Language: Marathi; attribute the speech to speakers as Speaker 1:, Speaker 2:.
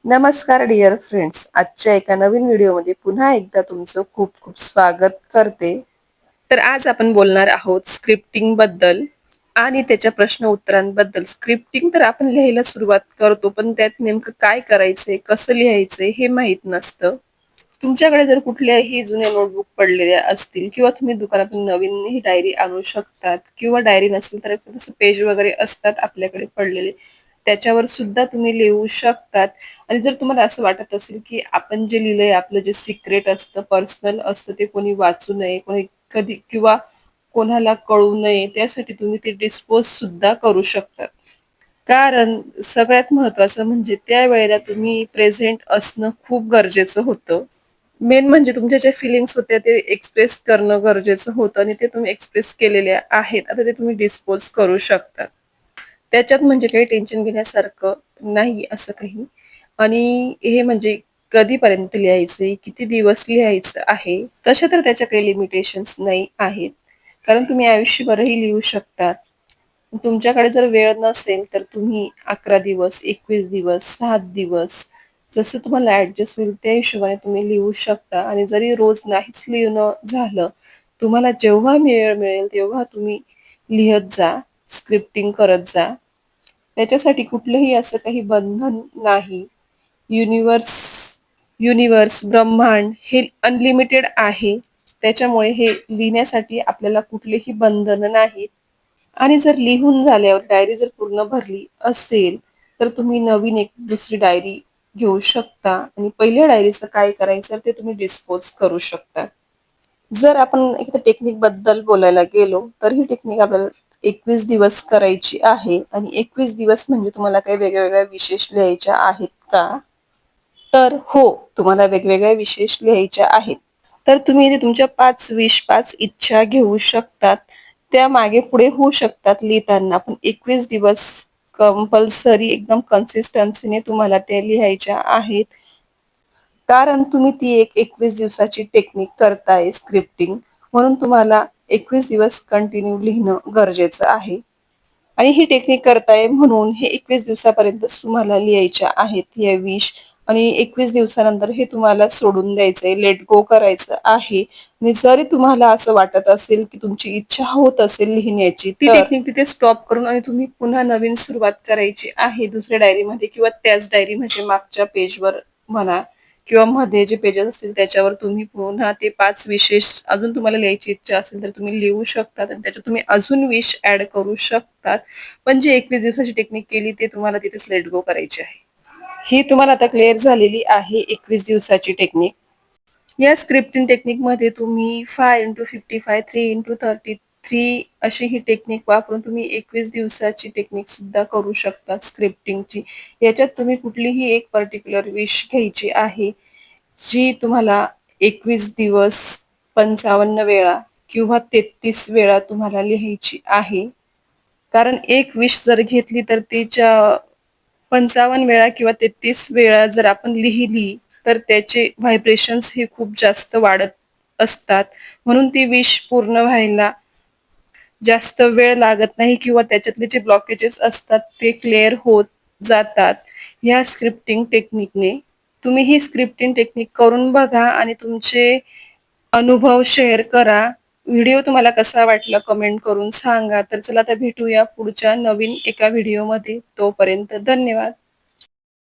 Speaker 1: नमस्कार डिअर फ्रेंड्स. आजच्या एका नवीन व्हिडिओमध्ये पुन्हा एकदा तुमचं खूप खूप स्वागत करते. तर आज आपण बोलणार आहोत स्क्रिप्टिंग बद्दल आणि त्याच्या प्रश्न उत्तरांबद्दल. स्क्रिप्टिंग तर आपण लिहायला सुरुवात करतो, पण त्यात नेमकं काय करायचंय, कसं लिहायचंय हे माहीत नसतं. तुमच्याकडे जर कुठल्याही जुन्या नोटबुक पडलेल्या असतील किंवा तुम्ही दुकानातून नवीन ही डायरी आणू शकतात, किंवा डायरी नसेल तर तसं पेज वगैरे असतात आपल्याकडे पडलेले, त्याच्यावर सुद्धा तुम्ही लिहू शकतात. आणि जर तुम्हाला असं वाटत असेल की आपण जे लिहिलंय आपलं जे सिक्रेट असतं, पर्सनल असतं, ते कोणी वाचू नये, कोणी कधी किंवा कोणाला कळू नये, त्यासाठी तुम्ही ते डिस्पोज सुद्धा करू शकतात. कारण सगळ्यात महत्वाचं म्हणजे त्यावेळेला तुम्ही प्रेझेंट असणं खूप गरजेचं होतं. मेन म्हणजे तुमच्या ज्या फिलिंग्स होत्या ते एक्सप्रेस करणं गरजेचं होतं, आणि ते तुम्ही एक्सप्रेस केलेल्या आहेत. आता ते तुम्ही डिस्पोज करू शकतात. त्याच्यात म्हणजे काही टेन्शन घेण्यासारखं नाही असं काही. आणि हे म्हणजे कधीपर्यंत लिहायचंय, किती दिवस लिहायचं आहे, तशा तर त्याच्या काही लिमिटेशन्स नाही आहेत. कारण तुम्ही आयुष्यभरही लिहू शकतात. तुमच्याकडे जर वेळ नसेल तर तुम्ही 11 दिवस, 21 दिवस, 7 दिवस, जसं तुम्हाला ऍडजस्ट होईल त्या हिशोबाने तुम्ही लिहू शकता. आणि जरी रोज नाहीच लिहिणं झालं, तुम्हाला जेव्हा वेळ मिळेल तेव्हा तुम्ही लिहत जा, स्क्रिप्टिंग करत जा. त्याच्यासाठी कुठलंही असं काही बंधन नाही. युनिवर्स युनिवर्स ब्रह्मांड हे अनलिमिटेड आहे. त्याच्यामुळे हे लिहिण्यासाठी आपल्याला कुठलेही बंधन नाही. आणि जर लिहून झाल्यावर डायरी जर पूर्ण भरली असेल, तर तुम्ही नवीन एक दुसरी डायरी घेऊ शकता आणि पहिल्या डायरीचं काय करायचं ते तुम्ही डिस्पोज करू शकता. जर आपण एखाद्या टेक्निक बद्दल बोलायला गेलो, तर ही टेक्निक आपल्याला 21 दिवस करायची आहे. आणि 21 दिवस म्हणजे तुम्हाला काही वेगवेगळ्या विशेष लिहायच्या आहेत का? तर हो, तुम्हाला वेगवेगळ्या विशेष लिहायच्या आहेत. तर तुम्ही इथे तुमच्या 5 विश, 5 इच्छा घेऊ शकतात. त्या मागे पुढे होऊ शकतात लिहिताना, पण 21 दिवस कंपल्सरी एकदम कन्सिस्टन्सीने तुम्हाला त्या लिहायच्या आहेत. कारण तुम्ही ती एक 21 दिवसाची टेक्निक करताय स्क्रिप्टिंग, म्हणून तुम्हाला 21 दिवस कंटिन्यू लिहिणं गरजेचं आहे. आणि ही टेक्निक करताय म्हणून हे 21 दिवसापर्यंतच तुम्हाला लिहायच्या आहेत या विश. आणि 21 दिवसानंतर हे तुम्हाला सोडून द्यायचंय, लेट गो करायचं आहे. आणि जरी तुम्हाला असं वाटत असेल की तुमची इच्छा होत असेल लिहिण्याची, ती टेक्निक तिथे स्टॉप करून आणि तुम्ही पुन्हा नवीन सुरुवात करायची आहे दुसऱ्या डायरीमध्ये, किंवा त्याच डायरी म्हणजे मागच्या पेजवर म्हणा, किंवा मध्ये जे पेजेस असतील त्याच्यावर तुम्ही पुन्हा ते 5 विशेष अजून तुम्हाला लिहायची इच्छा असेल तर तुम्ही लिहू शकतात, आणि त्याच्यात तुम्ही अजून विश ऍड करू शकतात. पण जे 21 दिवसाची टेक्निक केली ते तुम्हाला तिथेच लेट गो करायची आहे. ही तुम्हाला आता क्लिअर झालेली आहे 21 दिवसाची टेक्निक. या स्क्रिप्टिंग टेक्निकमध्ये तुम्ही 5x55, 3x33 अशी ही टेक्निक वापरून तुम्ही 21 दिवसाची टेक्निक सुद्धा करू शकता स्क्रिप्टिंगची. याच्यात तुम्ही कुठलीही एक पर्टिक्युलर विश घ्यायची आहे, जी तुम्हाला 21 दिवस 55 वेळा किंवा 33 वेळा तुम्हाला लिहायची आहे. कारण एक विश जर घेतली तर तिच्या 55 वेळा किंवा 33 वेळा जर आपण लिहिली, तर त्याचे व्हायब्रेशन्स हे खूप जास्त वाढत असतात. म्हणून ती विश पूर्ण व्हायला जास्त वेळ लागत नाही, किंवा त्याच्यातले जे ब्लॉकेजेस असतात ते क्लिअर होत जातात ह्या स्क्रिप्टिंग टेक्निकने. तुम्ही ही स्क्रिप्टिंग टेक्निक करून बघा आणि तुमचे अनुभव शेअर करा. व्हिडिओ तुम्हाला कसा वाटला कमेंट करून सांगा. तर चला आता भेटूया पुढच्या नवीन एका व्हिडिओमध्ये. तोपर्यंत धन्यवाद.